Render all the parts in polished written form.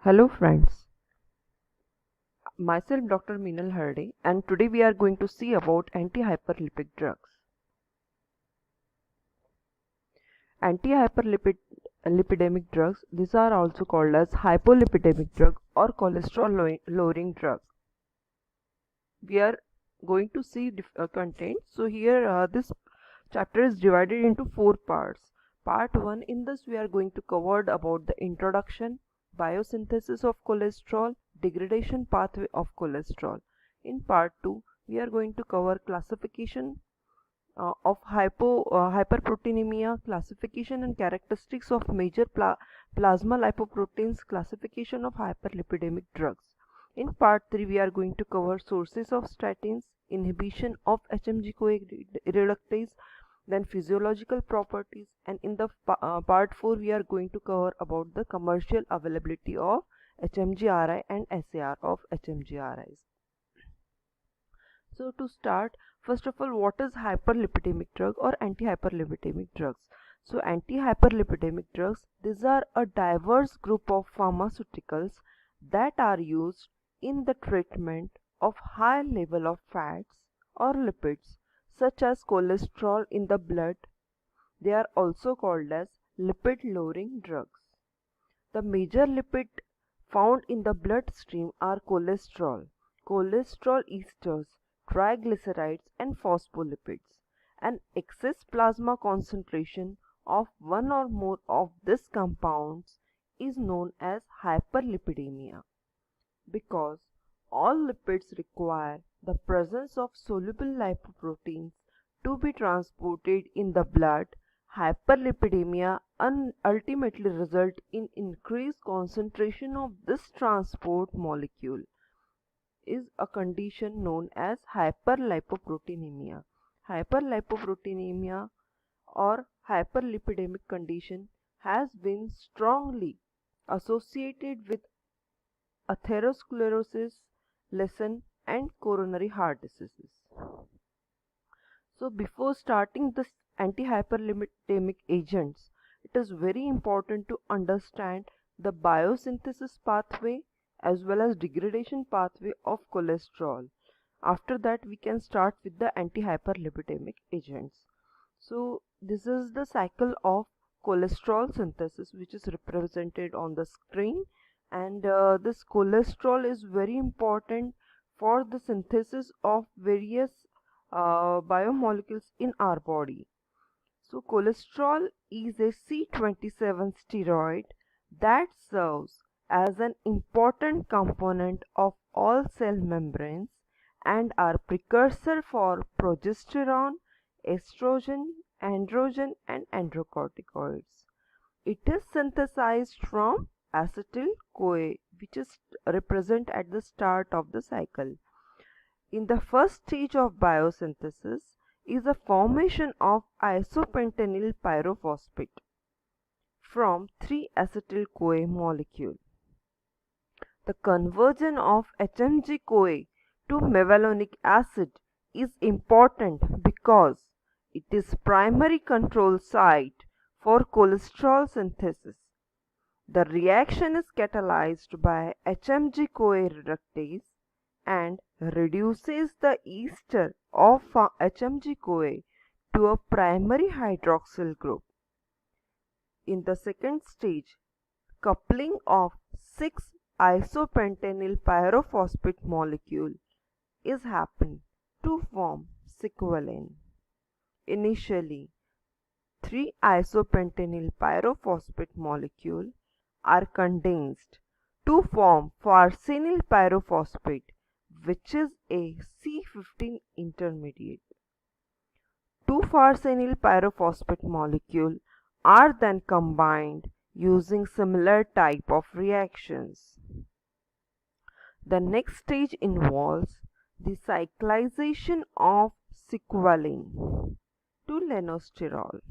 Hello friends, myself Dr. Meenal Harde, and today we are going to see about antihyperlipid drugs. Antihyperlipidemic drugs, these are also called as hypolipidemic drug or cholesterol lowering drugs. We are going to see content. So here this chapter is divided into 4 parts. Part 1, in this we are going to cover about the introduction, biosynthesis of cholesterol, degradation pathway of cholesterol. In part 2, we are going to cover classification of hyperproteinemia, classification and characteristics of major plasma lipoproteins, classification of hyperlipidemic drugs. In part 3, we are going to cover sources of statins, inhibition of HMG-CoA reductase, then physiological properties, and in the part 4, we are going to cover about the commercial availability of HMG-RI and SAR of HMG-RIs. So to start, first of all, what is hyperlipidemic drug or antihyperlipidemic drugs? So antihyperlipidemic drugs, these are a diverse group of pharmaceuticals that are used in the treatment of high level of fats or lipids such as cholesterol in the blood. They are also called as lipid lowering drugs. The major lipid found in the bloodstream are cholesterol esters, triglycerides and phospholipids. An excess plasma concentration of one or more of these compounds is known as hyperlipidemia. Because all lipids require the presence of soluble lipoproteins to be transported in the blood, hyperlipidemia ultimately result in increased concentration of this transport molecule is a condition known as hyperlipoproteinemia. Hyperlipoproteinemia or hyperlipidemic condition has been strongly associated with atherosclerosis, lesion and coronary heart diseases. So before starting this antihyperlipidemic agents, it is very important to understand the biosynthesis pathway as well as degradation pathway of cholesterol. After that we can start with the antihyperlipidemic agents. So this is the cycle of cholesterol synthesis which is represented on the screen, and this cholesterol is very important for the synthesis of various biomolecules in our body. So cholesterol is a C27 steroid that serves as an important component of all cell membranes and are precursor for progesterone, estrogen, androgen and androcorticoids. It is synthesized from acetyl-CoA, which is represent at the start of the cycle. In the first stage of biosynthesis is the formation of isopentenyl pyrophosphate from 3-acetyl-CoA molecule. The conversion of HMG-CoA to mevalonic acid is important because it is primary control site for cholesterol synthesis. The reaction is catalyzed by HMG-CoA reductase and reduces the ester of HMG-CoA to a primary hydroxyl group. In the second stage, coupling of 6-isopentenyl pyrophosphate molecule is happened to form sequelin. Initially, 3-isopentenyl pyrophosphate molecule are condensed to form farcinyl pyrophosphate, which is a C15 intermediate. 2 farcinyl pyrophosphate molecule are then combined using similar type of reactions. The next stage involves the cyclization of sequelin to lenosterol.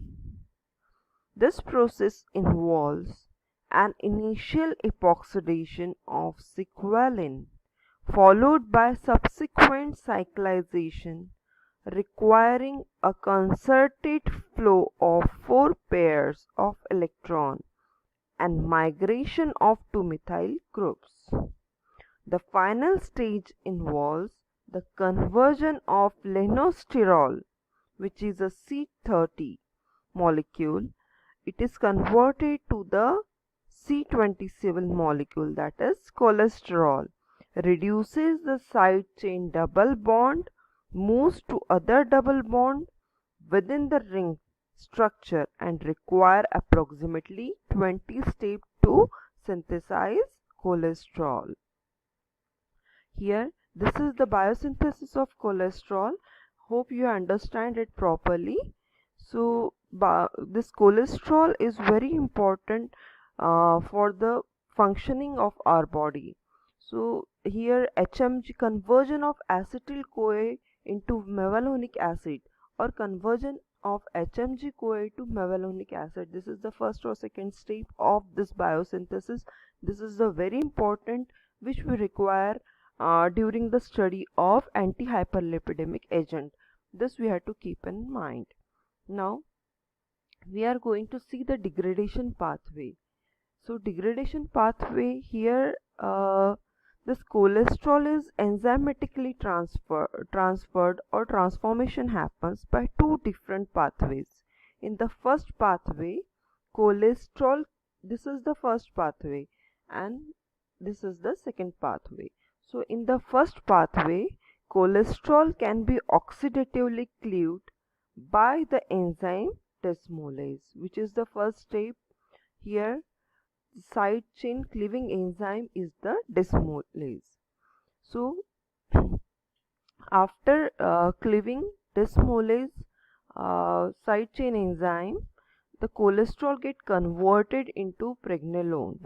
This process involves an initial epoxidation of sequelin followed by subsequent cyclization requiring a concerted flow of 4 pairs of electrons and migration of 2-methyl groups. The final stage involves the conversion of linosterol, which is a C30 molecule. It is converted to the C27 molecule, that is cholesterol, reduces the side chain double bond, moves to other double bond within the ring structure, and require approximately 20 steps to synthesize cholesterol. Here, this is the biosynthesis of cholesterol. Hope you understand it properly. So, this cholesterol is very important for the functioning of our body. So, here HMG, conversion of acetyl-CoA into mevalonic acid, or conversion of HMG-CoA to mevalonic acid. This is the first or second step of this biosynthesis. This is the very important which we require during the study of antihyperlipidemic agent. This we have to keep in mind. Now we are going to see the degradation pathway. So degradation pathway here, this cholesterol is enzymatically transferred, or transformation happens by two different pathways. In the first pathway, cholesterol, this is the first pathway, and this is the second pathway. So in the first pathway, cholesterol can be oxidatively cleaved by the enzyme desmolase, which is the first step. Here, the side chain cleaving enzyme is the desmolase. So after cleaving desmolase side chain enzyme, the cholesterol get converted into pregnenolone.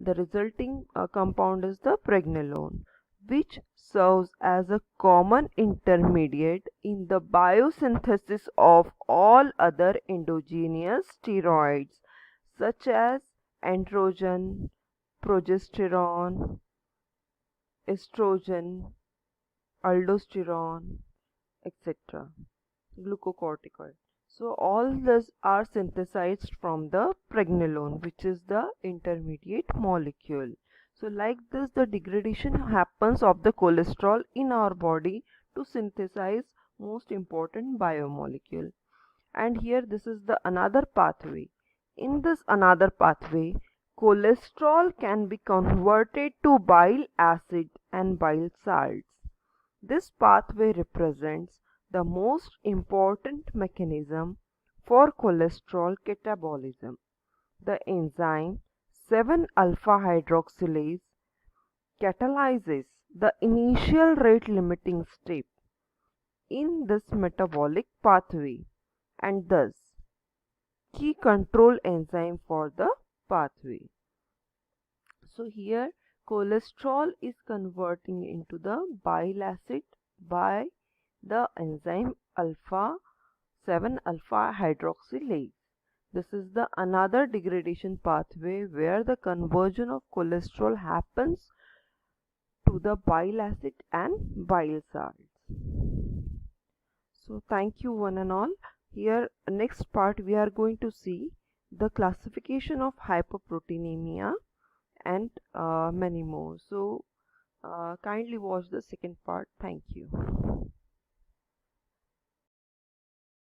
The resulting compound is the pregnenolone, which serves as a common intermediate in the biosynthesis of all other endogenous steroids such as androgen, progesterone, estrogen, aldosterone, etc., glucocorticoid. So all these are synthesized from the pregnenolone, which is the intermediate molecule. So like this, the degradation happens of the cholesterol in our body to synthesize most important biomolecule. And here this is the another pathway. In this another pathway, cholesterol can be converted to bile acid and bile salts. This pathway represents the most important mechanism for cholesterol catabolism. The enzyme 7-alpha hydroxylase catalyzes the initial rate limiting step in this metabolic pathway, and thus key control enzyme for the pathway. So here cholesterol is converting into the bile acid by the enzyme 7-alpha hydroxylase. This is the another degradation pathway where the conversion of cholesterol happens to the bile acid and bile salts. So thank you one and all. Here next part we are going to see the classification of hyperproteinemia and many more. So kindly watch the second part. Thank you.